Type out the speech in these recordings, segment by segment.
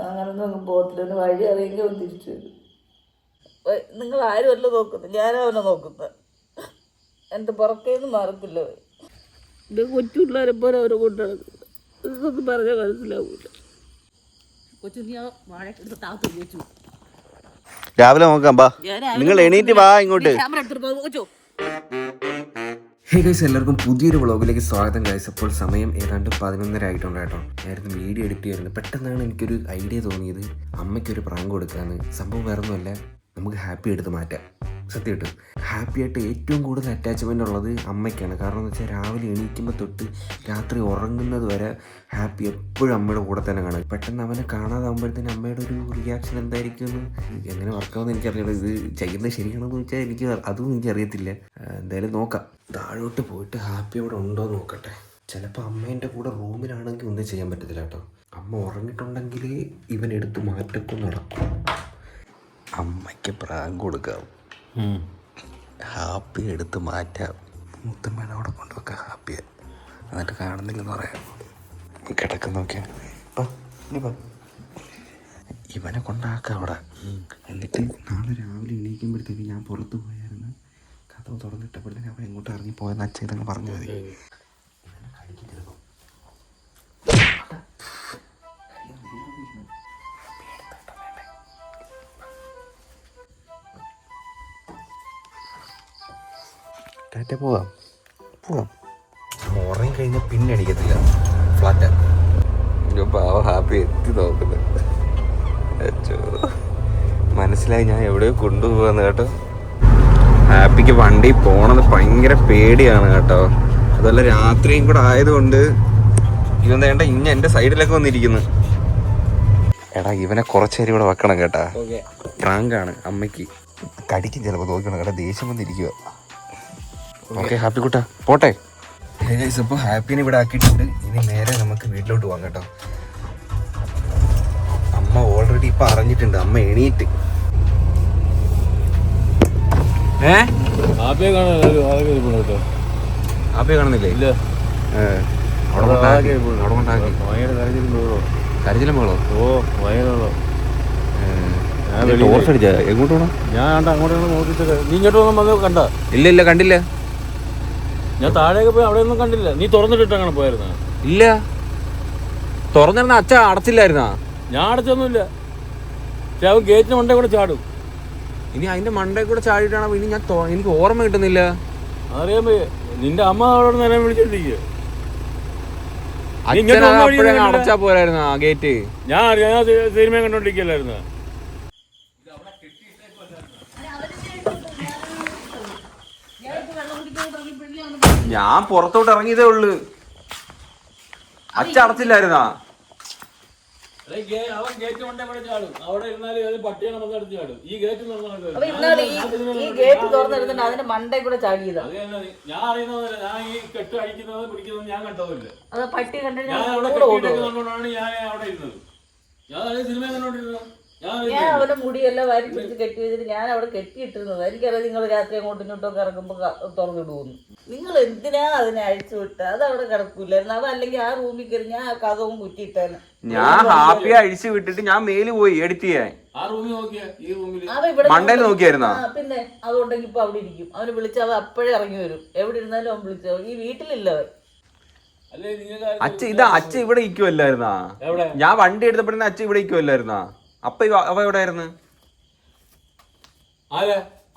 അങ്ങനൊന്നും പോകത്തില്ല. വഴി അറിയെങ്കിൽ അവൻ തിരിച്ചു വരും. നിങ്ങൾ ആരും അല്ല നോക്കുന്നത്, ഞാനും അവനെ നോക്കുന്നത്. എൻ്റെ പുറക്കേന്ന് മാറത്തില്ല. ഇത് കൊച്ചു പിള്ളേരെ പോലെ അവരെ കൊണ്ട് നടക്കുന്നത്. ഇതൊന്നും പറഞ്ഞാൽ മനസ്സിലാവൂല. കൊച്ചു നീ ആ വാഴ എടുത്ത് താത്ത് ഉപയോഗിച്ചു. രാവിലെ നോക്കാം. ബാ, നിങ്ങൾ എണീറ്റ് വാ ഇങ്ങോട്ട്. ക്യാമറ എടുത്തിട്ട് കൊച്ചു. ഹേ ഗൈസ്, എല്ലാവർക്കും പുതിയൊരു വ്ളോഗിലേക്ക് സ്വാഗതം ഗൈസ്. അപ്പോൾ സമയം ഏതാണ്ട് 11:30 ആയിട്ടുണ്ട് കേട്ടോ. ഞാനിത് വീഡിയോ എഡിറ്റ് ചെയ്യാറുണ്ട്. പെട്ടെന്നാണ് എനിക്കൊരു ഐഡിയ തോന്നിയത്, അമ്മയ്ക്കൊരു പ്രാങ്ക് കൊടുക്കാമെന്ന്. സംഭവം വേറൊന്നുമല്ല, നമുക്ക് ഹാപ്പി എടുത്ത് മാറ്റാം. സത്യം കിട്ടും. ഹാപ്പിയായിട്ട് ഏറ്റവും കൂടുതൽ അറ്റാച്ച്മെൻ്റ് ഉള്ളത് അമ്മയ്ക്കാണ്. കാരണം എന്ന് വെച്ചാൽ രാവിലെ എണീക്കുമ്പോൾ തൊട്ട് രാത്രി ഉറങ്ങുന്നത് വരെ ഹാപ്പി എപ്പോഴും അമ്മയുടെ കൂടെ തന്നെ കാണും. പെട്ടെന്ന് അവനെ കാണാതാകുമ്പോഴത്തേന് അമ്മയുടെ ഒരു റിയാക്ഷൻ എന്തായിരിക്കും എന്ന് എങ്ങനെ വർക്കാവുമെന്ന് എനിക്കറിയില്ല. ഇത് ചെയ്യുന്നത് ശരിയാണെന്ന് ചോദിച്ചാൽ അതും എനിക്കറിയത്തില്ല. എന്തായാലും നോക്കാം. താഴോട്ട് പോയിട്ട് ഹാപ്പി അവിടെ ഉണ്ടോ എന്ന് നോക്കട്ടെ. ചിലപ്പോൾ അമ്മേൻ്റെ കൂടെ റൂമിലാണെങ്കിൽ ഒന്നും ചെയ്യാൻ പറ്റത്തില്ല കേട്ടോ. അമ്മ ഉറങ്ങിയിട്ടുണ്ടെങ്കിൽ ഇവൻ എടുത്ത് മാറ്റൊക്കെ നടക്കും. അമ്മയ്ക്ക് പ്രാങ്ക് കൊടുക്കാം, ഹാപ്പി എടുത്ത് മാറ്റാം. മുത്തമ്മേനെ അവിടെ കൊണ്ടുവെക്കാം ഹാപ്പിയെ. എന്നിട്ട് കാണുന്നില്ലെന്ന് പറയാം. കിടക്കുന്ന നോക്കിയാൽ ഇവനെ കൊണ്ടാക്കാം അവിടെ. എന്നിട്ട് നാളെ രാവിലെ എണീക്കുമ്പോഴത്തേക്ക് ഞാൻ പുറത്ത് പോയായിരുന്നു, കഥ തുറന്നിട്ടപ്പോഴത്തേക്ക് അവൻ എങ്ങോട്ട് ഇറങ്ങിപ്പോയെന്ന് അച്ഛൻ ഇതങ്ങ് പറഞ്ഞു മതി. ഇവനെ കടിക്കും ചിലപ്പോൾ. പോവാം. ഉറങ്ങി കഴിഞ്ഞാൽ പിന്നെ അടിക്കത്തില്ല. ഫ്ലാറ്റാ പാവ ഹാപ്പി എത്തി നോക്കുന്നത്. അച്ചോ, മനസ്സിലായി ഞാൻ എവിടെയോ കൊണ്ടുപോകാന്ന് കേട്ടോ. ഹാപ്പിക്ക് വണ്ടി പോണത് ഭയങ്കര പേടിയാണ് കേട്ടോ. അതുപോലെ രാത്രിയും കൂടെ ആയതുകൊണ്ട് ഇവൻ വേണ്ട ഇനി എൻ്റെ സൈഡിലൊക്കെ വന്നിരിക്കുന്നു. എടാ, ഇവനെ കുറച്ചേരി ഇവിടെ വെക്കണം കേട്ടാ. പ്രാങ്കാണ്. അമ്മയ്ക്ക് കടിക്കും ചിലപ്പോൾ നോക്കണം കേട്ടോ. ദേഷ്യം വന്നിരിക്കുക. ഓക്കെ ഹാപ്പി കുട്ടാ, പോട്ടെ. അപ്പോൾ ഹാപ്പിനെ ഇവിടെ ആക്കിയിട്ടുണ്ട്. ഇനി നേരെ നമുക്ക് വീട്ടിലോട്ട് പോകാം കേട്ടോ. അമ്മ ഓൾറെഡി ഇപ്പം അറിഞ്ഞിട്ടുണ്ട്. അമ്മ എണീറ്റ്. ഹാപ്പിയെ കാണുന്നില്ലേ? ഇല്ല. കരച്ചിലും പോളോ? ഓ ഭയങ്കര. ടോർച്ച് അടിച്ചാ എങ്ങോട്ട് പോകണം? ഞാൻ അങ്ങോട്ട് നോക്കിയിട്ട് നീ ഇങ്ങോട്ട് വന്ന് കണ്ട? ഇല്ല കണ്ടില്ല. ഞാൻ താഴേക്ക് പോയി, അവിടെ ഒന്നും കണ്ടില്ല. നീ തുറന്നിട്ട് അങ്ങനെ പോയായിരുന്ന? ഇല്ല, തുറന്നിരുന്ന അച്ഛ അടച്ചില്ലായിരുന്നാ? ഞാൻ അടച്ചൊന്നുമില്ല. പക്ഷെ അവൻ ഗേറ്റിന് മണ്ടേ കൂടെ ചാടും. ഇനി അതിന്റെ മണ്ടേ കൂടെ ചാടിയിട്ടാണോ? ഇനി ഞാൻ എനിക്ക് ഓർമ്മ കിട്ടുന്നില്ല. അറിയാൻ പോയി. നിന്റെ അമ്മ അവിടെ നേരം വിളിച്ചോണ്ടിരിക്കുക. അടച്ചാ പോരായിരുന്ന ഗേറ്റ്? ഞാൻ സിനിമ കണ്ടോണ്ടിരിക്കല്ലായിരുന്ന. ഞാൻ പുറത്തോട്ട് ഇറങ്ങിയതേ ഉള്ളു. അച്ഛ അടച്ചില്ലായിരുന്നാ? ഞാൻ അവന്റെ മുടിയെല്ലാം വാരി പിടിച്ച് കെട്ടി വെച്ചിട്ട് ഞാൻ അവിടെ കെട്ടിയിട്ടിരുന്നത്. എനിക്കറിയാം നിങ്ങൾ രാത്രി അങ്ങോട്ടും ഇങ്ങോട്ടൊക്കെ ഇറങ്ങുമ്പോൾ തുറന്നിടുന്നു. നിങ്ങൾ എന്തിനാ അതിനെ അഴിച്ചു വിട്ട? അത് അവിടെ കിടക്കൂലായിരുന്നു. അവ അല്ലെങ്കിൽ ആ റൂമിൽ കയറി ഞാൻ ആ കഥവും കുറ്റിയിട്ടാണ്. ഞാൻ ഹാപ്പിയെ അഴിച്ചു വിട്ടിട്ട് ഞാൻ മേല് പോയി എഡിറ്റ് ചെയ്യാൻ. മണ്ടയിൽ നോക്കിയായിരുന്നാ? പിന്നെ അതുകൊണ്ടെങ്കിൽ ഇപ്പൊ അവിടെ ഇരിക്കും. അവന് വിളിച്ച അവ അപ്പോഴേ ഇറങ്ങി വരും. എവിടെ ഇരുന്നാലും അവൻ വിളിച്ച. ഈ വീട്ടിലില്ല അവൻ. അച്ഛ ഇവിടെ ഇരിക്കുവല്ലായിരുന്നാ? ഞാൻ വണ്ടി എടുത്തപ്പോഴേ അച്ഛൻ ഇവിടെ ഇരിക്കുവല്ലായിരുന്നാ? അപ്പൊ അവ എവിടെ ആയിരുന്നു?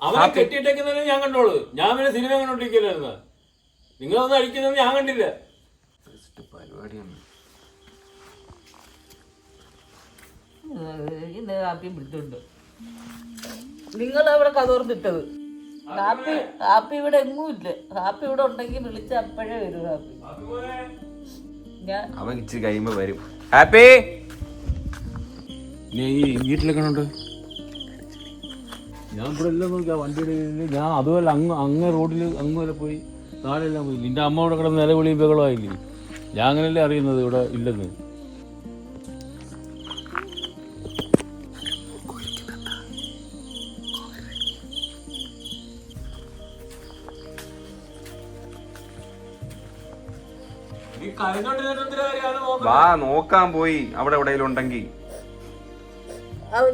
അവനെ കെട്ടിയിട്ടേക്കുന്നതിന് ഞാൻ കണ്ടോളൂ. ഞാൻ പിന്നെ സിനിമ കണ്ടോണ്ടിരിക്കലായിരുന്നു. നിങ്ങളൊന്നും അടിക്കുന്നത് ഞാൻ കണ്ടില്ല. പരിപാടിയാണ്. ഹാപ്പിയും പിടിച്ചുണ്ട്. നിങ്ങൾ അവിടെ കതോർന്നിട്ടത്. ഹാപ്പി ഇവിടെ എങ്ങും ഇല്ല. ഹാപ്പി ഇവിടെ ഉണ്ടെങ്കിൽ വിളിച്ച അപ്പോഴേ വരും. ഹാപ്പി അവൻ ഇച്ചിരി കഴിയുമ്പോ വരും. ഹാപ്പി നീ ഈ വീട്ടിലൊക്കെ ഉണ്ട്? ഞാൻ ഇവിടെ എല്ലാം നോക്കി. ആ വണ്ടിയുടെ ഞാൻ അതുപോലെ അങ്ങ് റോഡിൽ അങ്ങ് വരെ പോയി, താഴെ എല്ലാം പോയി. നിന്റെ അമ്മ ഇവിടെ കിടന്ന് നിലവിളിയും ബഹളമായില്ലേ? ഞാൻ അങ്ങനെയല്ലേ അറിയുന്നത് ഇവിടെ ഇല്ലെന്ന്. വാ നോക്കാൻ പോയി അവിടെ എവിടെയെങ്കിലും ഉണ്ടെങ്കിൽ.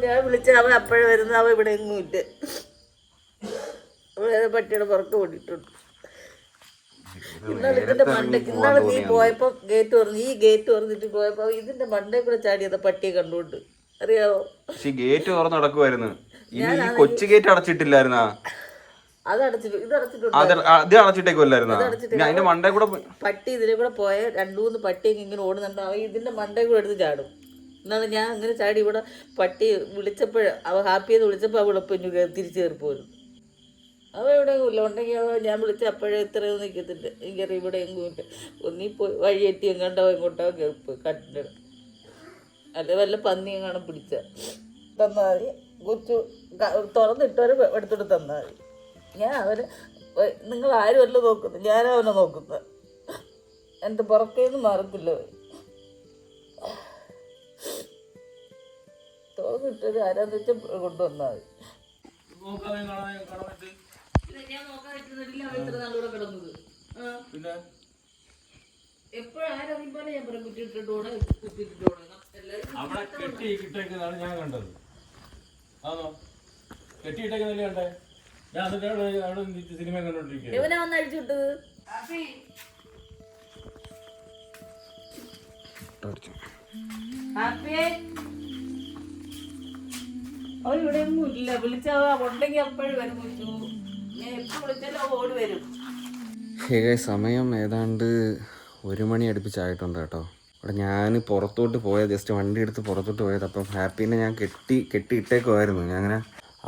ഞാൻ വിളിച്ച അവൻ അപ്പോഴേ വരുന്ന, അവൻ ഇവിടെ എങ്ങും ഇല്ല. അവൻ പട്ടിയുടെ പുറത്ത് ഓടിയിട്ടുണ്ട്. ഇന്നാൾ ഇതിന്റെ മണ്ടയ്ക്ക്, ഇന്നാൾ നീ പോയപ്പോ ഗേറ്റ് തുറന്ന്, ഈ ഗേറ്റ് തുറന്നിട്ട് പോയപ്പോ ഇതിന്റെ മണ്ടയിൽ കൂടെ ചാടിയത് പട്ടിയെ കണ്ടുകൊണ്ട്, അറിയാവോ? ഗേറ്റ് തുറന്ന് നടക്കുമായിരുന്നു. കൊച്ചു ഗേറ്റ് അടച്ചിട്ടില്ലായിരുന്നാ? അത് അടച്ചിട്ട് ഇത് അടച്ചിട്ടുണ്ട്. അത് അടച്ചിട്ടേക്കുമല്ലായിരുന്നാ? അതിന്റെ മണ്ടേ കൂടെ പട്ടി ഇതിലെ കൂടെ പോയ 2-3 പട്ടിയൊക്കെ ഇങ്ങനെ ഓടുന്നുണ്ട്. അവൻ ഇതിന്റെ മണ്ടയിൽ കൂടെ എടുത്ത് ചാടും. എന്നാണ് ഞാൻ അങ്ങനെ ചാടി ഇവിടെ പട്ടി വിളിച്ചപ്പോൾ, അവ ഹാപ്പിയെന്ന് വിളിച്ചപ്പോൾ അവൾ ഇപ്പം തിരിച്ചു കയറി പോരും. അവ എവിടെയെങ്കിലും ഇല്ല, ഉണ്ടെങ്കിൽ അവ ഞാൻ വിളിച്ച അപ്പോഴേ ഇത്രയൊന്നും നിൽക്കത്തില്ല. എനിക്കറിയാം ഇവിടെ എങ്ങും ഇല്ല. ഒന്നീ പോയി വഴിയെത്തി എങ്ങാണ്ടോ ഇങ്ങോട്ടോ പോയി കട്ടിട്ട്, അല്ലെ വല്ല പന്നിയും കാണാൻ പിടിച്ച തന്നാൽ മതി. കൊച്ചു തുറന്നിട്ടവരെ എടുത്തിട്ട് തന്നാൽ മതി. ഞാൻ അവന്, നിങ്ങൾ ആരും അല്ല നോക്കുന്നത്, ഞാനും അവനെ നോക്കുന്നത്. എൻ്റെ പുറക്കേന്ന് മാറത്തില്ല. തുറന്നിട്ടൊരു ആരാന്ന് വെച്ചാൽ കൊണ്ടുവന്നാൽ മതി. ഞാൻ നോക്കാതിരുന്നില്ല അവൻ ഇത്ര നാളൂടെ കിടന്നത്. എപ്പോഴും ആരറിയുമ്പോലെ ഞാൻ പറയും കുറ്റിയിട്ടിട്ടോടെ കുറ്റിയിട്ടിട്ടോടെ. അവിടെ കെട്ടിയിട്ടേക്കുന്നതാണ് ഞാൻ കണ്ടത്. ആണോ? കെട്ടിയിട്ടേക്കുന്നല്ലേ കണ്ടേ? ഞാൻ എന്നിട്ട് അവിടെ സിനിമ കണ്ടോണ്ടിരിക്കുക. ഇവനെ വന്ന് അഴിച്ചു വിട്ടത്. അവൻ ഇവിടെ ഒന്നും ഇല്ല. വിളിച്ചാ ഉണ്ടെങ്കിൽ അപ്പോഴും വരും. ഞാൻ എപ്പോൾ വിളിച്ചാലും ഓടി വരും. സമയം ഏതാണ്ട് 1 മണി അടുപ്പിച്ചായിട്ടുണ്ട് കേട്ടോ. അവിടെ ഞാൻ പുറത്തോട്ട് പോയത്, ജസ്റ്റ് വണ്ടി എടുത്ത് പുറത്തോട്ട് പോയത്. അപ്പം ഹാപ്പീനെ ഞാൻ കെട്ടിയിട്ടേക്കുമായിരുന്നു. ഞാൻ അങ്ങനെ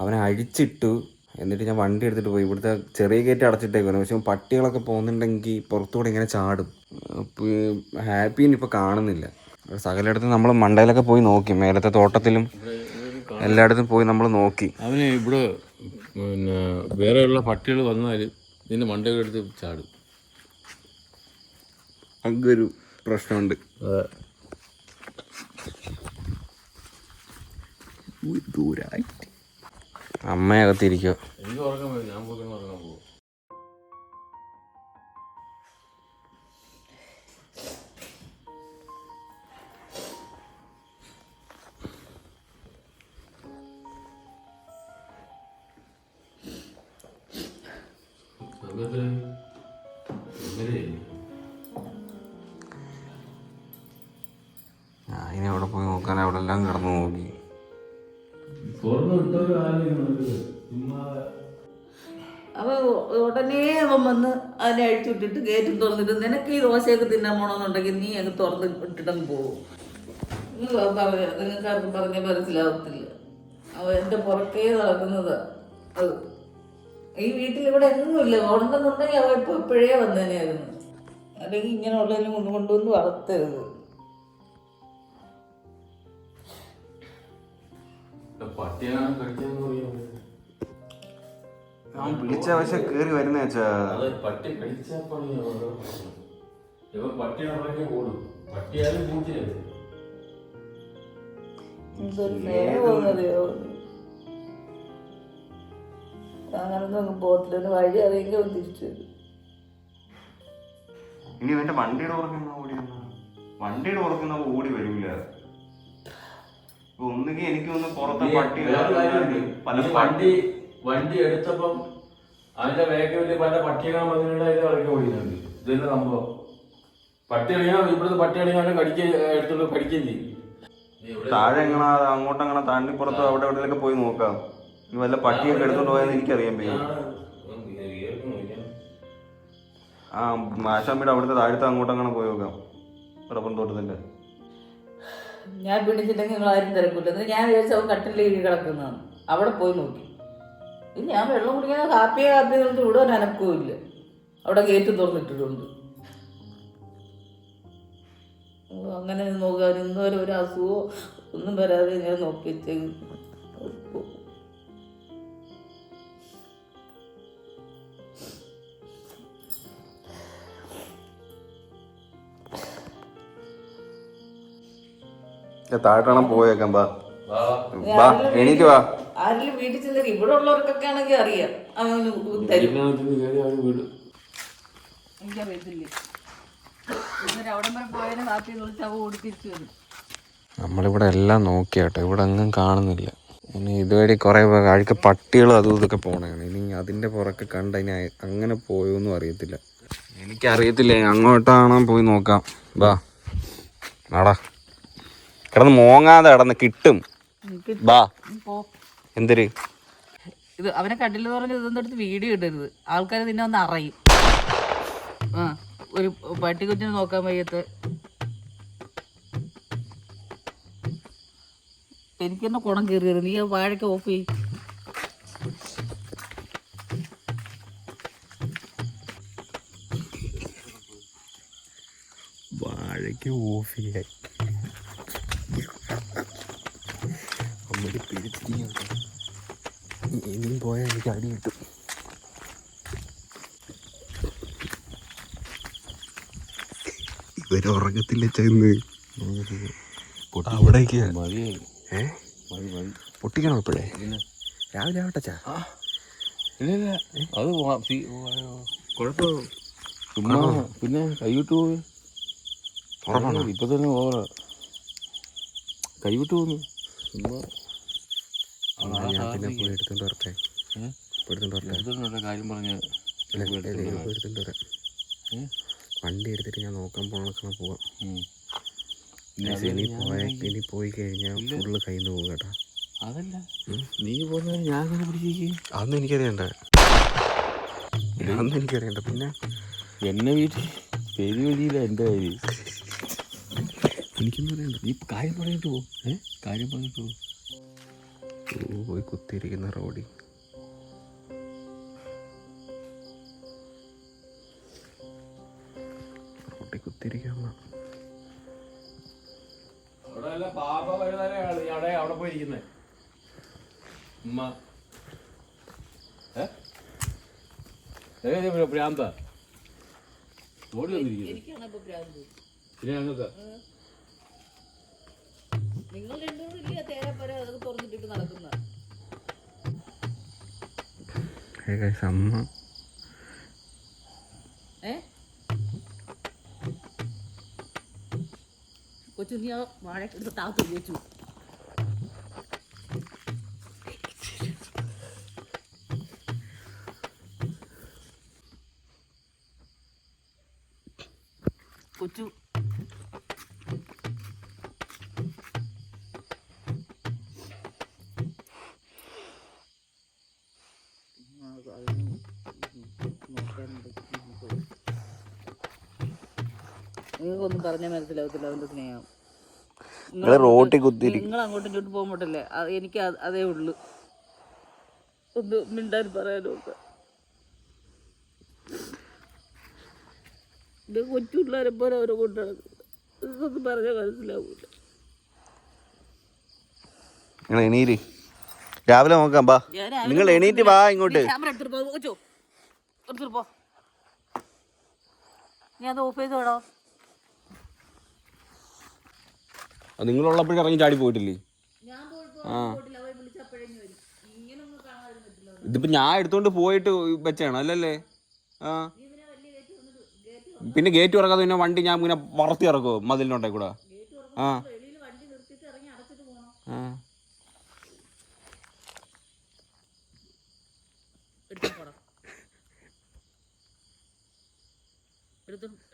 അവനെ അഴിച്ചിട്ടു. എന്നിട്ട് ഞാൻ വണ്ടി എടുത്തിട്ട് പോയി. ഇവിടുത്തെ ചെറിയ ഗേറ്റ് അടച്ചിട്ടേക്കുമായിരുന്നു. പക്ഷെ പട്ടികളൊക്കെ പോകുന്നുണ്ടെങ്കിൽ പുറത്തുകൂടെ ഇങ്ങനെ ചാടും. ഹാപ്പീനെ ഇപ്പോൾ കാണുന്നില്ല. സകലയിടത്തും നമ്മൾ മണ്ടയിലൊക്കെ പോയി നോക്കി, മേലത്തെ തോട്ടത്തിലും എല്ലായിടത്തും പോയി നമ്മൾ നോക്കി. അവന് ഇവിടെ പിന്നെ വേറെയുള്ള പട്ടികൾ വന്നാൽ ഇതിൻ്റെ മണ്ടയിൽ എടുത്ത് ചാടും. അങ്ങൊരു പ്രശ്നമുണ്ട്. ദൂരായിട്ട് അമ്മയകത്തിരിക്കോ. എനിക്ക് ഉറങ്ങാൻ പറ്റും, ഞാൻ പോയി ഉറങ്ങാൻ പോകും. ഇനി അവിടെ പോയി നോക്കാൻ അവിടെ എല്ലാം കിടന്നു നോക്കി. അവൻ ഉടനെ അവൻ വന്ന് അതിനെ അഴിച്ചു വിട്ടിട്ട് ഗേറ്റും തുറന്നിട്ട്, നിനക്ക് ഈ ദോശയൊക്കെ തിന്നാൻ പോകണമെന്നുണ്ടെങ്കിൽ നീ അങ്ങ് തുറന്ന് ഇട്ടിട്ടങ്ങ് പോകും. നിങ്ങൾക്കാർക്കും പറഞ്ഞാൽ മനസ്സിലാവത്തില്ല. അവൻ എൻ്റെ പുറക്കേ നടക്കുന്നതാ. അത് ഈ വീട്ടിലിവിടെ എങ്ങുമില്ല. ഉണ്ടെന്നുണ്ടെങ്കിൽ അവൻ ഇപ്പോൾ എപ്പോഴേ വന്നതിനായിരുന്നു. അല്ലെങ്കിൽ ഇങ്ങനെയുള്ളതിനെ കൊണ്ടുവന്ന് വളർത്തരുത്. വിളിച്ച ആവശ്യം കേറി വരുന്ന വെച്ചാ പട്ടി കടിച്ചാൽ പട്ടിയെ കൂടും. പട്ടിയാലും പൂച്ചയാണ്. എന്തൊരു സ്നേഹമൊന്നറിയോ. അങ്ങനൊന്നും പോകത്തില്ല. വഴി അറിയെങ്കിൽ അവൻ തിരിച്ചു വരും. ഇനി എന്റെ വണ്ടിയുടെ ഉറക്കുന്ന ഓടി വരൂല. ഒന്നുകിൽ എനിക്കൊന്ന് പുറത്തെ പട്ടി വണ്ടി എടുത്തപ്പം അതിന്റെ വേഗത്തിൽ പല പട്ടികളെ വന്നിട്ട് അതിന്റെ ഇറക്കി ഓടിക്കുന്നുണ്ട്. ഇതന്നെ സംഭവം. പട്ടി അണിയാ ഇവിടുത്തെ പട്ടി അണിയാലും എടുത്തോണ്ട് കടിക്കുകയും ചെയ്യും. താഴെ എങ്ങനെ അങ്ങോട്ടങ്ങനെ താണ്ടിപ്പുറത്ത് അവിടെ എവിടെയൊക്കെ പോയി നോക്കാം. വല്ല പട്ടിയൊക്കെ എടുത്തോണ്ട് പോയെന്ന് എനിക്കറിയാൻ പറ്റും. ആ ആശാമ്പിയുടെ അവിടുത്തെ താഴത്തെ അങ്ങോട്ടങ്ങനെ പോയി നോക്കാം. റബ്ബർ തോട്ടത്തിന്റെ ഞാൻ പിടിച്ചില്ലെങ്കിൽ നിങ്ങൾ ആരും തിരക്കില്ല. ഞാൻ വിചാരിച്ച അവൻ കട്ടിൽ എഴുതി കിടക്കുന്നതാണ്. അവിടെ പോയി നോക്കി. ഞാൻ വെള്ളം കുടിക്കാൻ കാപ്പി നിർത്തി ഇവിടെ ഒരു അനക്കവും ഇല്ല. അവിടെ ഗേറ്റ് തുറന്നിട്ടിട്ടുണ്ട്. അങ്ങനെ നോക്കാൻ ഇന്നുവരെ ഒരു അസുഖമോ ഒന്നും വരാതെ ഞാൻ നോക്കി വെച്ചേക്കും. താഴെ പോയേക്കാം. എണീറ്റ് വാ. ആരെങ്കിലും വീട്ടിൽ ചെന്നിട്ട് ഇവിടെ ഉള്ളവർക്കൊക്കെ ആണെങ്കിൽ അറിയാം. അവന് തരും. എനിക്കറിയത്തില്ലേ. എന്നിട്ട് അവിടെ വരെ പോയാലും കാപ്പി വിളിച്ച് അവ ഓടി തിരിച്ചു വരും. നമ്മളിവിടെ എല്ലാം നോക്കിയാട്ടോ, ഇവിടെ അങ്ങും കാണുന്നില്ല. ഇനി ഇതുവഴി കുറേ അഴുക്ക പട്ടികളും അതും ഇതൊക്കെ പോണതാണ്. ഇനി അതിൻ്റെ പുറക്കെ കണ്ട ഇനി അങ്ങനെ പോയോന്നും അറിയത്തില്ല. എനിക്കറിയത്തില്ല, അങ്ങോട്ടാണോ പോയി നോക്കാം. ബാ നാടാ, കിടന്ന് മോങ്ങാതെ കിടന്ന് കിട്ടും. ബാ. എന്തൊരു ഇത് അവനെ കണ്ടില്ലെന്ന് പറഞ്ഞ് ഇതൊന്നും എടുത്ത് വീഡിയോ ഇടരുത്, ആൾക്കാർ നിന്നെ ഒന്ന് അറിയും. ആ ഒരു പട്ടിക്കുഞ്ഞിനെ നോക്കാൻ വയ്യത്ത് എനിക്ക് തന്നെ കുണം കയറിയത്. നീ വാഴയ്ക്ക് ഓഫ് ചെയ്യും. വാഴയ്ക്ക് ഓഫ് ചെയ്യാൻ അമ്മടി പിടിച്ചിരിക്കും. ഇനിയും പോയാൽ എനിക്ക് അടി കിട്ടും. ഇവരുറങ്ങത്തില്ല ചെന്ന് അവിടേക്ക് പൊട്ടിക്കണോ ഇപ്പോഴേ? രാവിലെ ആവട്ടെ ചാ. ഇല്ല അത് കുഴപ്പമില്ല. ചുമ്മാ പിന്നെ കൈവിട്ട് പോയി. ഉറപ്പാണോ? ഇപ്പൊ തന്നെ ഓവറ കൈവിട്ട് പോന്നു. ചുമ്മാ ഞാൻ പിന്നെ പോയി എടുത്തോണ്ട് വരട്ടെ. കാര്യം പറഞ്ഞ എടുത്തോണ്ട് വരാം. വണ്ടി എടുത്തിട്ട് ഞാൻ നോക്കാൻ പോകണം. പോവാം. ഇനി പോയി കഴിഞ്ഞാൽ ഫുള്ള് കയ്യിൽ നിന്ന് പോകും കേട്ടോ. അതല്ല നീ പോകുന്ന ഞാൻ അങ്ങനെ പിടിച്ചേക്ക്. അതൊന്നും എനിക്കറിയണ്ട. പിന്നെ എന്നെ വീട്ടിൽ പേര് വഴിയില്ല എൻ്റെ കാര്യം. എനിക്കൊന്നും അറിയണ്ട. നീ കാര്യം പറഞ്ഞിട്ട് പോ. കാര്യം പറഞ്ഞിട്ട് പോ. പോയി കുത്തിയിരിക്കുന്ന റോഡിൽ കുത്തിയിരിക്കാൻ അവിടെ പോയിരിക്കുന്നേ ഉമ്മ ഭ്രാന്ത ഓടി വന്നിരിക്കുന്നത്. പിന്നെ ഞങ്ങൾക്ക് നിങ്ങൾ രണ്ടുകൂടില്ല തേരാപ്പര അതൊക്കെ തുറന്നിട്ടിട്ട് നടക്കുന്ന അമ്മ കൊച്ചു നീ ആ വാഴ എടുത്ത് താത്ത് ഉപയോഗിച്ചു. കൊച്ചു നിങ്ങൾക്കൊന്നും പറഞ്ഞാൽ മനസ്സിലാവത്തില്ല അവൻ്റെ സ്നേഹം. റോട്ടിൽ കുത്തിരി നിങ്ങൾ അങ്ങോട്ടും ഇങ്ങോട്ടും പോകുമ്പോട്ടല്ലേ എനിക്ക് അതേ ഉള്ളു. ഒന്ന് മിണ്ടാൻ പറയാനും ഒക്കെ. ഇത് കൊച്ചു പിള്ളേരെ പോലെ അവരെ കൊണ്ട് നടക്കുന്നത്. ഇതൊന്നും പറഞ്ഞാൽ മനസ്സിലാവൂല. നിങ്ങൾ എണീര്, രാവിലെ നോക്കാം. ബാ, നിങ്ങൾ എണീറ്റ് വാ ഇങ്ങോട്ട്. ക്യാമറ എടുത്തിട്ട് പോ കൊച്ചോ, എടുത്തിട്ട് പോ. ഞാൻ അത് ഓഫ് ചെയ്ത് വിടോ. നിങ്ങളുള്ളപ്പോഴും ഇറങ്ങി ചാടി പോയിട്ടില്ലേ? ഇതിപ്പോ ഞാൻ എടുത്തോണ്ട് പോയിട്ട് വെച്ചാണ് അല്ലല്ലേ? ആ പിന്നെ ഗേറ്റ് തുറക്കാതെ പിന്നെ വണ്ടി ഞാൻ ഇങ്ങനെ വളർത്തി ഇറക്കുമോ മതിലിനോട്ടെ കൂടെ? ആ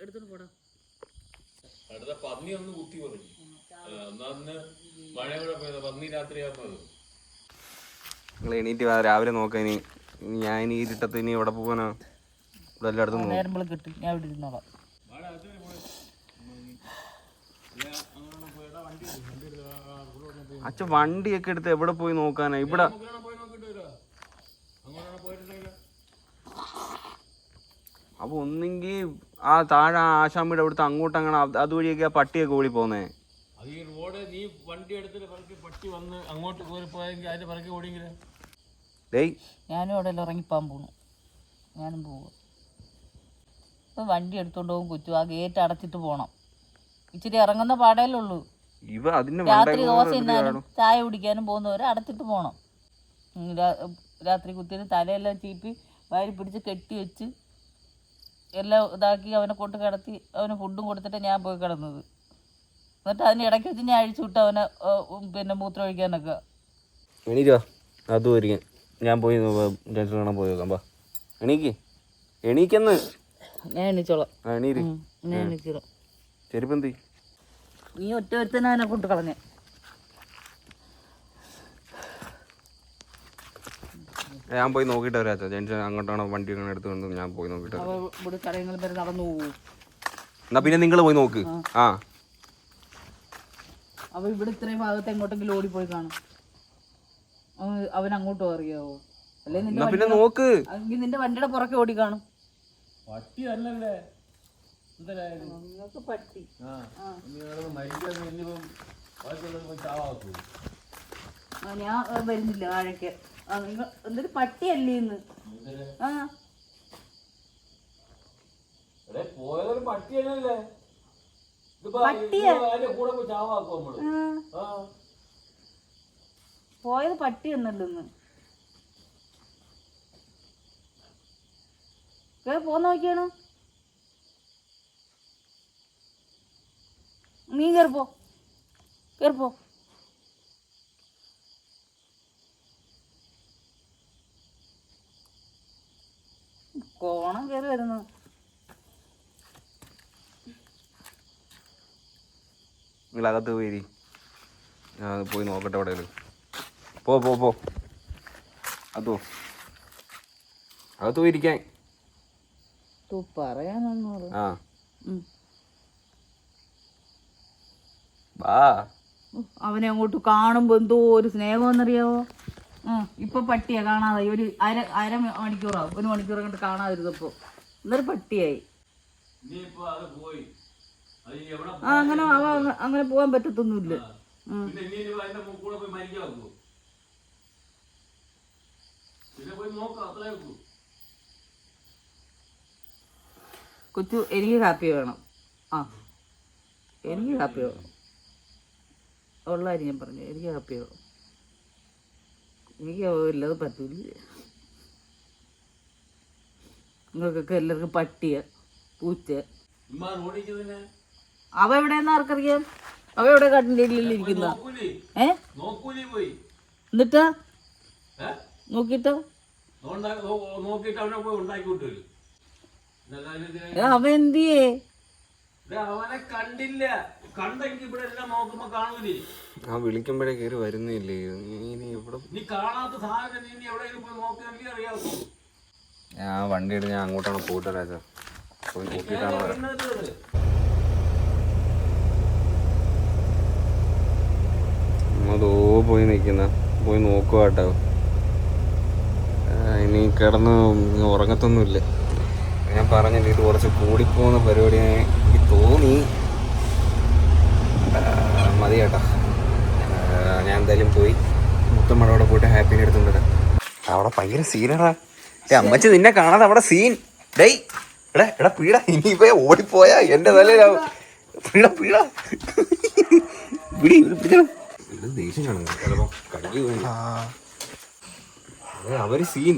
എടുത്തോണ്ട് പോടാ. അടുത്ത പന്നി ഒന്ന് കുത്തി പറഞ്ഞു. മഴ കൂടെ പോയത് പന്നി രാത്രിയാകുമ്പോൾ നിങ്ങൾ എണീറ്റ് വാ, രാവിലെ നോക്കാം. ഇനി ഞാൻ ഇനി ഇരുട്ടത്ത് ഇനി എവിടെ പോകാനാ? ഇവിടെ എല്ലായിടത്തും നേരം കിട്ടും. ഞാൻ ഇവിടെ ഇരുന്നോളാം. അച്ഛൻ വണ്ടിയൊക്കെ എടുത്ത് എവിടെ പോയി നോക്കാനാ? ഇവിടെ അപ്പൊ ഒന്നെങ്കിൽ ആ താഴെ ആശാമ്പിയുടെ അവിടുത്തെ അങ്ങോട്ട് അങ്ങനെ അതുവഴിയൊക്കെ ആ പട്ടിയൊക്കെ ഓടി പോന്നേ. ഈ റോഡ് നീ വണ്ടി എടുത്തിട്ട് പറക്കി പട്ടി വന്ന് അങ്ങോട്ട് കയറി പോയെങ്കിൽ അതിന്റെ പറക്കി ഓടിയെങ്കിലേ. ഞാനും അവിടെ ഇറങ്ങിപ്പോകാൻ പോണു. ഞാനും പോവുക. ഇപ്പം വണ്ടി എടുത്തോണ്ട് പോകും കൊച്ചു. ആ ഗേറ്റ് അടച്ചിട്ട് പോണം. ഇച്ചിരി ഇറങ്ങുന്ന പാടേലുള്ളൂ. രാത്രി ദോശ തിന്നാനും ചായ കുടിക്കാനും പോകുന്നവരെ അടച്ചിട്ട് പോണം. രാത്രി കുത്തിയിട്ട് തലയെല്ലാം ചീപ്പി വാരി പിടിച്ച് കെട്ടി വെച്ച് എല്ലാം ഇതാക്കി അവനെ കൊണ്ട് കിടത്തി അവന് ഫുഡും കൊടുത്തിട്ട് ഞാൻ പോയി കിടന്നത്. എന്നിട്ട് അതിന് ഇടയ്ക്ക് വെച്ച് ഞാൻ അഴിച്ചു വിട്ട് അവനെ പിന്നെ മൂത്രം ഒഴിക്കാനൊക്കെ. എണീക്കോ അത് പോയിരിക്കാൻ ഞാൻ പോയി ജനിച്ചു കാണാൻ പോയി നോക്കാം. എണീക്കെന്ന്. ഞാൻ എണീച്ചോളാം. എണീര്. ഞാൻ എണീച്ചോളാം. ചെരുപ്പ് എന്തി? നീ ഒറ്റ ഒരുത്തന്നെ അവനെ കൊണ്ട് കളഞ്ഞേ. ഞാൻ പോയി നോക്കിയിട്ട് വരാച്ചാ. ജനിച്ച അങ്ങോട്ടാണോ വണ്ടി എടുത്തുകൊണ്ട് ഞാൻ പോയി നോക്കിയിട്ട്. ഇവിടെ കടയങ്ങൾ വരെ നടന്നു പോകും. എന്നാ പിന്നെ നിങ്ങൾ പോയി നോക്ക്. ആ അവ ഇവിടെ ഇത്രയും ഭാഗത്ത് എങ്ങോട്ടെങ്കിലും ഓടിപ്പോയി കാണും. അവൻ അങ്ങോട്ടും അറിയാവോ? അല്ലെങ്കിൽ പിന്നെ നോക്ക്. നിന്റെ വണ്ടിയുടെ പുറകെ ഓടി കാണും. പട്ടി അല്ലല്ലേ നിങ്ങൾക്ക് പട്ടി. ഞാൻ വരുന്നില്ല താഴേക്ക്. നിങ്ങൾ എന്തൊരു പട്ടിയല്ലേ ഇന്ന്? പോയതൊരു പട്ടിയല്ലേ? പോയത് പട്ടി എന്നല്ലോ ഇന്ന്. പോന്ന് നോക്കിയാണ്. നീ കേറിപ്പോ. കോണം കയറി വരുന്നു. നിങ്ങൾ അകത്ത് പോയി. ഞാൻ പോയി നോക്കട്ടെ എവിടെയെങ്കിലും. പോ അതോ അകത്ത് പോയിരിക്കാൻ. പറയാനൊന്നും. ആ വാ. അവനെ അങ്ങോട്ട് കാണുമ്പോ എന്തോ ഒരു സ്നേഹമെന്നറിയാവോ? ഇപ്പൊ പട്ടിയാ കാണാതെ. ഒരു അര മണിക്കൂറാവും. 1 മണിക്കൂർ കണ്ട് കാണാതിരുന്നപ്പോ എന്നൊരു പട്ടിയായി. അങ്ങനെ പോകാൻ പറ്റത്തൊന്നുമില്ല. കൊച്ചു എനിക്ക് കാപ്പി വേണം. എനിക്ക് കാപ്പി വേണം. ഉള്ള കാര്യം ഞാൻ പറഞ്ഞു. എനിക്ക് കാപ്പി വേണം. എനിക്ക് ഇല്ലാതെ പറ്റൂല. നിങ്ങൾക്കൊക്കെ എല്ലാവർക്കും പട്ടിയ പൂച്ച. അവ എവിടെയെന്ന് ആർക്കറിയാം? അവ എവിടെ കണ്ടിൻ്റെ ഇരിക്കുന്ന? എന്നിട്ടാ നോക്കിട്ടോ അവ എന്തിയേ? അവനെ കണ്ടില്ല. കണ്ടെങ്കിൽ ഇവിടെ എല്ലാം നോക്കുമ്പോ കാണൂലേ? ആ വിളിക്കുമ്പോഴേ കയറി വരുന്നില്ലേ? നീ കാണാത്ത സാധനം നീ എവിടെയെങ്കിലും പോയി നോക്കുകയാണെങ്കിൽ അറിയാവൂ. ഞാൻ വണ്ടി എടുത്ത് ഞാൻ അങ്ങോട്ടാണ് പോയിട്ട് വരാച്ചാ. പോയി നോക്കിയിട്ടാണ് അതോ പോയി നിൽക്കുന്ന. പോയി നോക്കുക കേട്ടോ. ഇനി കിടന്ന് ഉറങ്ങത്തൊന്നുമില്ല. ഞാൻ പറഞ്ഞില്ല ഇത് കുറച്ച് കൂടിപ്പോകുന്ന പരിപാടി എനിക്ക് തോന്നി. മതി കേട്ടോ. ഞാൻ എന്തായാലും പോയി മുത്തമ്മയുടെ അവിടെ പോയിട്ട് ഹാപ്പിനെ എടുത്തുകൊണ്ട് വരാം. അവിടെ ഭയങ്കര സീനടാ. അമ്മച്ചി നിന്നെ കാണാതെ അവിടെ സീൻ. ഡേയ് എടാ പീട ഇനിയിപ്പോ ഓടിപ്പോയാ എന്റെ തലയിലാവും. പീട ദേഷ്യം കാണുന്നു ചിലപ്പോ കഴുകി വേണ്ട. അവര് സീൻ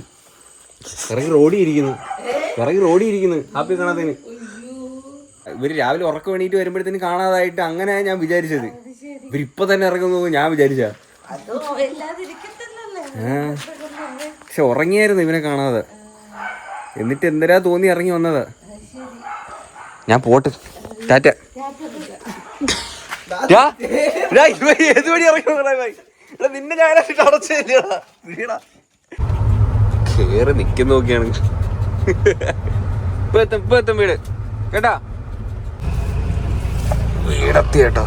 ഇറങ്ങി റോഡിയിരിക്കുന്നു ഹാപ്പി കാണാത്തതിന്. ഇവര് രാവിലെ ഉറക്കം വേണ്ടിയിട്ട് വരുമ്പോഴത്തേന് കാണാതായിട്ട് അങ്ങനെ ഞാൻ വിചാരിച്ചത്. ഇവരിപ്പൊ തന്നെ ഇറങ്ങുന്നു ഞാൻ വിചാരിച്ച. പക്ഷെ ഉറങ്ങിയായിരുന്നു ഇവനെ കാണാതെ. എന്നിട്ട് എന്തരാ തോന്നി ഇറങ്ങി വന്നതാ. ഞാൻ പോട്ട്. ടാറ്റ. ഏത് വഴി ഇറങ്ങി നിന്നെ ഞാനായിട്ട് അടച്ചേടാ. കേറി നിക്കുന്ന നോക്കിയാണ്. ഇപ്പൊ എത്തും വീട് കേട്ടാ. വീടെത്തി കേട്ടോ.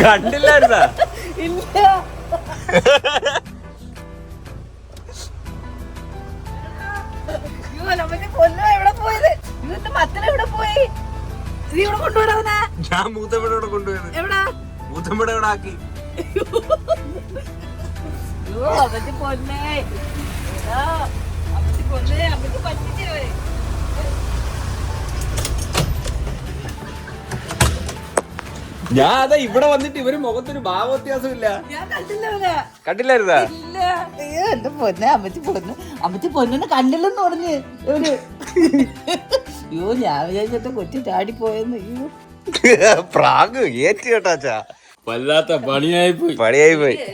കണ്ടില്ലായിരുന്നാ? ഇല്ല. എവിടെ പോയത്? ഇതിന്റെ മറ്റെവിടെ പോയി? നീ ഇവിടെ കൊണ്ടുപോടാ. ഞാൻ മൂത്തമ്മയുടെ കൊണ്ടുപോയത്. എവിടാ? മൂത്തമ്മയുടെ ഇവിടെ ആക്കി. അമ്മച്ചി പൊന്നേ അമ്മച്ചി പറ്റിച്ചേ. ഞാൻ അതാ ഇവിടെ വന്നിട്ട് ഇവര് മുഖത്തൊരു ഭാവവ്യത്യാസമില്ല. ഞാൻ കണ്ടില്ല അവനെ. കണ്ടില്ലായിരുന്നാ? ഇല്ല. അയ്യോ എന്റെ പൊന്നെ, അമ്മച്ചി പൊന്നിനെ കണ്ടില്ലെന്ന് പറഞ്ഞ് ഇവര്. അയ്യോ ഞാൻ വിചാരിച്ചിട്ട് കൊച്ചു ചാടിപ്പോയെന്ന്. അയ്യോ പ്രാങ്ക് ഏറ്റ് കേട്ടാച്ചാ, വല്ലാത്ത പണിയായി പോയി.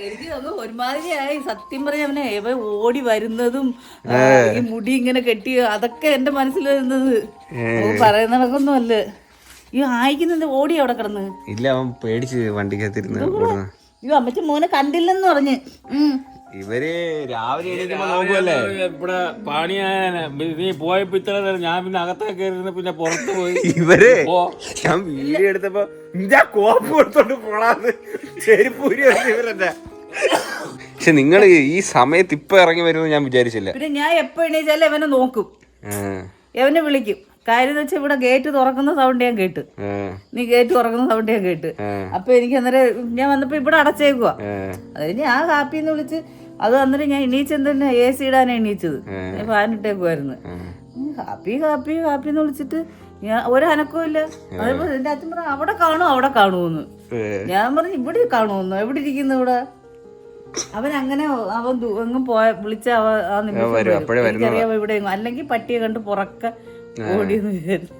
എനിക്ക് തോന്നുന്നു ഒരുമാതിരിയായി. സത്യം പറഞ്ഞ അവനെ ഇവ ഓടി വരുന്നതും ഈ മുടി ഇങ്ങനെ കെട്ടി അതൊക്കെ എന്റെ മനസ്സിൽ വരുന്നത്. പറയുന്നതൊന്നും അല്ല. ഈ ആയിക്കുന്നത് ഓടി അവിടെ കിടന്ന്. ഇല്ല, അവൻ പേടിച്ച് വണ്ടിക്കകത്തിരുന്ന്. അയ്യോ അമ്മച്ചി മോനെ കണ്ടില്ലെന്ന് പറഞ്ഞ്. ഇവര് രാവിലെ എണീക്കുമ്പോ നോക്കുമല്ലേ ഇവിടെ പണിയായ നീ പോയപ്പോ ഇത്ര നേരം ഞാൻ പിന്നെ അകത്തൊക്കെ കയറി പിന്നെ പുറത്ത് പോയി. ഇവര് ഞാൻ വീഡിയോ എടുത്തപ്പോ കോപ്പ് കൊടുത്തോണ്ട് പോണാന്ന് ചെരുപ്പൂരി ഇവരെന്നെ. പക്ഷെ നിങ്ങൾ ഈ സമയത്ത് ഇപ്പൊ ഇറങ്ങി വരുമെന്ന് ഞാൻ വിചാരിച്ചില്ല. പിന്നെ ഞാൻ എപ്പോ എണീച്ചാലും അവനെ നോക്കും, അവനെ വിളിക്കും. കാര്യം എന്ന് വെച്ചാൽ ഇവിടെ ഗേറ്റ് തുറക്കുന്ന സൗണ്ട് ഞാൻ കേട്ട്, നീ ഗേറ്റ് തുറക്കുന്ന സൗണ്ട് ഞാൻ കേട്ട്. അപ്പൊ എനിക്ക് അന്നേരം ഞാൻ വന്നപ്പോ ഇവിടെ അടച്ചേക്കുവാ. അത് കഴിഞ്ഞ് ഞാൻ ഹാപ്പിന്ന് വിളിച്ച് അത് അന്നേരം ഞാൻ എണീച്ചെന്തന്നെ AC ഇടാനാണ് എണീച്ചത്. ഞാൻ ഫാൻ ഇട്ടേക്കുമായിരുന്നു. ഹാപ്പിന്ന് വിളിച്ചിട്ട് ഞാൻ ഒരനക്കവും ഇല്ല. അതേപോലെ എന്റെ അച്ഛൻ പറഞ്ഞു അവിടെ കാണുമെന്ന്. ഞാൻ പറഞ്ഞു ഇവിടെ കാണുമെന്ന്. എവിടെ ഇരിക്കുന്നു ഇവിടെ? അവൻ അങ്ങനെ അവൻ എങ്ങും വിളിച്ച ആ നിമിഷം എനിക്കറിയാം ഇവിടെ അല്ലെങ്കിൽ പട്ടിയെ കണ്ട് പുറക്ക ഓടിയെന്ന് വിചാരിച്ചു.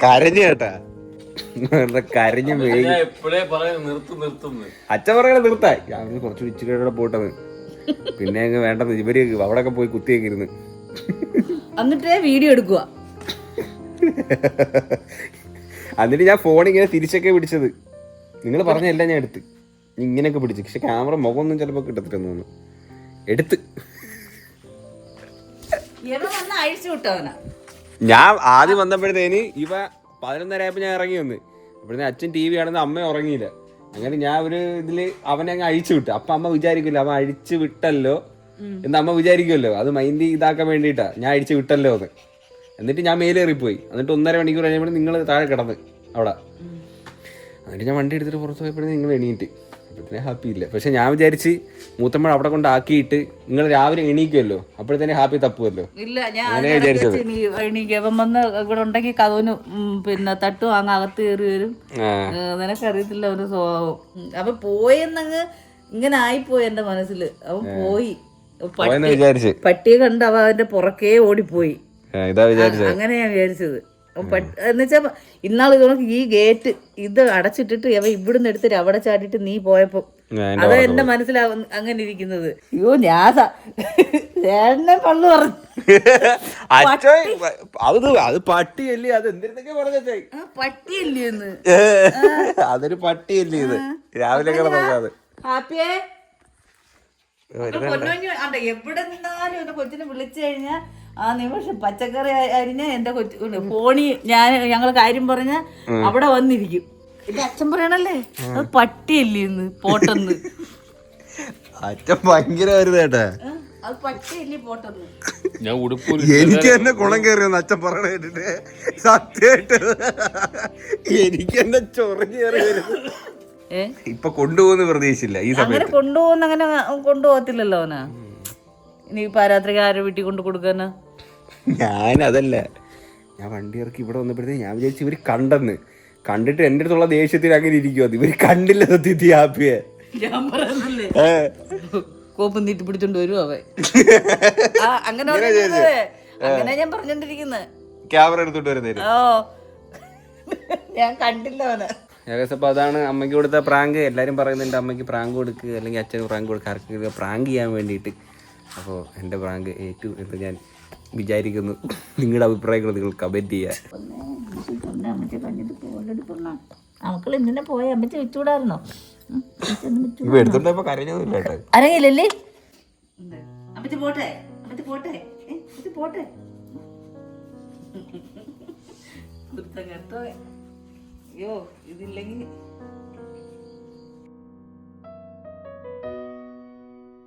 കരഞ്ഞു കേട്ടാ, കരഞ്ഞു എപ്പോഴേ പറയുന്നത് നിർത്തും. അച്ഛൻ പറയണ നിർത്തായി. ഞാൻ കുറച്ച് ഇച്ചിരിയോടെ പോട്ടത്, പിന്നെ അങ്ങ് വേണ്ടത്. ഇവര് അവിടെയൊക്കെ പോയി കുത്തിയൊക്കെ ഇരുന്ന് എന്നിട്ടേ വീഡിയോ എടുക്കുക. എന്നിട്ട് ഞാൻ ഫോൺ ഇങ്ങനെ തിരിച്ചൊക്കെ പിടിച്ചത്. നിങ്ങൾ പറഞ്ഞെല്ലാം ഞാൻ എടുത്ത് ഇങ്ങനെയൊക്കെ പിടിച്ചു. പക്ഷെ ക്യാമറ മുഖമൊന്നും ചിലപ്പോ കിട്ടത്തില്ലെന്ന് തോന്നുന്നു. എടുത്ത് ഞാൻ ആദ്യം വന്നപ്പോഴത്തേന് ഇവ 11:30 ഞാൻ ഇറങ്ങി വന്ന്. അപ്പോഴത്തെ അച്ഛൻ TV കാണുന്ന, അമ്മ ഉറങ്ങിയില്ല. അങ്ങനെ ഞാൻ ഒരു ഇതില് അവനെ അങ്ങ് അഴിച്ചു വിട്ടു. അപ്പൊ അമ്മ വിചാരിക്കില്ല അവൻ അഴിച്ചു വിട്ടല്ലോ എന്ന് അമ്മ വിചാരിക്കുമല്ലോ. അത് മൈൻഡ് ഇതാക്കാൻ വേണ്ടിയിട്ടാ ഞാൻ അഴിച്ചു വിട്ടല്ലോ എന്ന്. എന്നിട്ട് ഞാൻ മേലേറിപ്പോയി. എന്നിട്ട് 1.5 മണിക്കൂർ കഴിഞ്ഞപ്പോൾ നിങ്ങൾ താഴെ കിടന്ന് അവിടെ. എന്നിട്ട് ഞാൻ വണ്ടി എടുത്തിട്ട് പുറത്ത് പോയപ്പോഴേ നിങ്ങൾ എണീറ്റ്. അപ്പോഴത്തേനെ ഹാപ്പി ഇല്ല. പക്ഷെ ഞാൻ വിചാരിച്ച് മൂത്തമ്മ അവിടെ കൊണ്ടാക്കിയിട്ട് നിങ്ങൾ രാവിലെ എണീക്കുമല്ലോ, അപ്പോഴത്തേനെ ഹാപ്പി തപ്പുമല്ലോ. ഇല്ല ഞാൻ എണീക്കും വന്ന് ഇവിടെ ഉണ്ടെങ്കിൽ കഥവിന് പിന്നെ തട്ടു വാങ്ങ അകത്ത് കയറി വരും. നിനക്കറിയത്തില്ല അവന് സ്വഭാവം. അവൻ പോയെന്നങ്ങ് ഇങ്ങനെ ആയിപ്പോയി എന്റെ മനസ്സില്. അവൻ പോയി പട്ടിയെ കണ്ട് അവ അവന്റെ പുറക്കേ ഓടിപ്പോയി. അങ്ങനെ ഞാൻ വിചാരിച്ചത്. എന്നുവെച്ചാ ഇന്നാള് ഇതൊക്കെ ഈ ഗേറ്റ് ഇത് അടച്ചിട്ടിട്ട് അവ ഇവിടുന്ന് എടുത്തിട്ട് അവിടെ ചാടിയിട്ട് നീ പോയപ്പോ അത് എന്റെ മനസ്സിലാവും അങ്ങനെ ഇരിക്കുന്നത്. അയ്യോ ഞാൻ ചേട്ടനെ പള്ളു പറഞ്ഞു. അത് പട്ടിയല്ലേ, അത് എന്തിനൊക്കെ പറഞ്ഞേ പട്ടിയല്ലേന്ന്. അതൊരു പട്ടിയല്ലേ ഇത്. രാവിലെ നോക്കാതെ ഹാപ്പിയേ എവിടെ നിന്നാലും എന്റെ കൊച്ചിനെ വിളിച്ചു കഴിഞ്ഞാൽ ആ നിമിഷം പച്ചക്കറി അരിഞ്ഞ എന്റെ കൊച്ചു ഫോണി ഞങ്ങള് കാര്യം പറഞ്ഞ അവിടെ വന്നിരിക്കും. എന്റെ അച്ഛൻ പറയണല്ലേ അത് പട്ടിയല്ലേ ഇന്ന് പോട്ടെന്ന്. അച്ഛൻ ഭയങ്കര വരുന്നേട്ടാ, അത് പട്ടിയല്ലേ പോട്ടെന്ന്. ഞാൻ ഉടുപ്പ് എനിക്ക് തന്നെ ഗുണം കയറിയെന്ന് അച്ഛൻ പറയണ കേട്ടിട്ട് സത്യമായിട്ട് എനിക്ക് എന്നെ ചൊറിഞ്ഞ് കയറി വരുന്നു. ഇപ്പൊ കൊണ്ടുപോകുന്ന പ്രതീക്ഷിച്ചില്ല ഈ സമയത്ത്. കൊണ്ടുപോകുന്ന അങ്ങനെ കൊണ്ടുപോകത്തില്ലല്ലോ അവനാ. ഇനി പാരാത്രിക ആരെ വീട്ടിൽ കൊണ്ട് കൊടുക്കാനാ? ഞാനതല്ല, ഞാൻ വണ്ടി ഇറക്കി ഇവിടെ വന്നപ്പോഴത്തേക്ക് ഞാൻ വിചാരിച്ചു ഇവര് കണ്ടിട്ട് എന്റെ അടുത്തുള്ള ദേഷ്യത്തിൽ അങ്ങനെ ഇരിക്കുവോ. ഇവര് കണ്ടില്ല സത്യത്തിൽ ഹാപ്പിയെ. ഞാൻ പറയുന്നില്ലേ കോപ്പം നീട്ടി പിടിച്ചോണ്ട് വരും അവൻ. അങ്ങനെ അങ്ങനെ ഞാൻ പറഞ്ഞോണ്ടിരിക്കുന്നത്. ക്യാമറ എടുത്തോണ്ട് വരുന്നേ. ഓ ഞാൻ കണ്ടില്ല അവനെ. ഏകദേശം അപ്പോൾ അതാണ് അമ്മയ്ക്ക് കൊടുത്ത പ്രാങ്ക്. എല്ലാവരും പറയുന്നുണ്ട് അമ്മയ്ക്ക് പ്രാങ്ക് കൊടുക്കുക അല്ലെങ്കിൽ അച്ഛന് പ്രാങ്ക് കൊടുക്കുക, ആർക്ക് പ്രാങ്ക് ചെയ്യാൻ വേണ്ടിയിട്ട്. അപ്പോൾ എൻ്റെ പ്രാങ്ക് ഏറ്റു എന്ന് ഞാൻ വിചാരിക്കുന്നു. നിങ്ങളുടെ അഭിപ്രായങ്ങൾ നിങ്ങൾ കമൻറ്റ് ചെയ്യുക. മക്കൾ ഇങ്ങനെ പോയ അമ്മച്ചി വെച്ചുകൂടായിരുന്നോ? ഇപ്പൊ എടുത്തോണ്ടപ്പോ കരഞ്ഞൊന്നുമില്ല കേട്ടോ. അരങ്ങില്ലല്ലേ അമ്മച്ചി പോട്ടെ, അമ്മച്ചി പോട്ടെ, അമ്മച്ചി പോട്ടെ. കേട്ടോ അയ്യോ ഇതില്ലെങ്കിൽ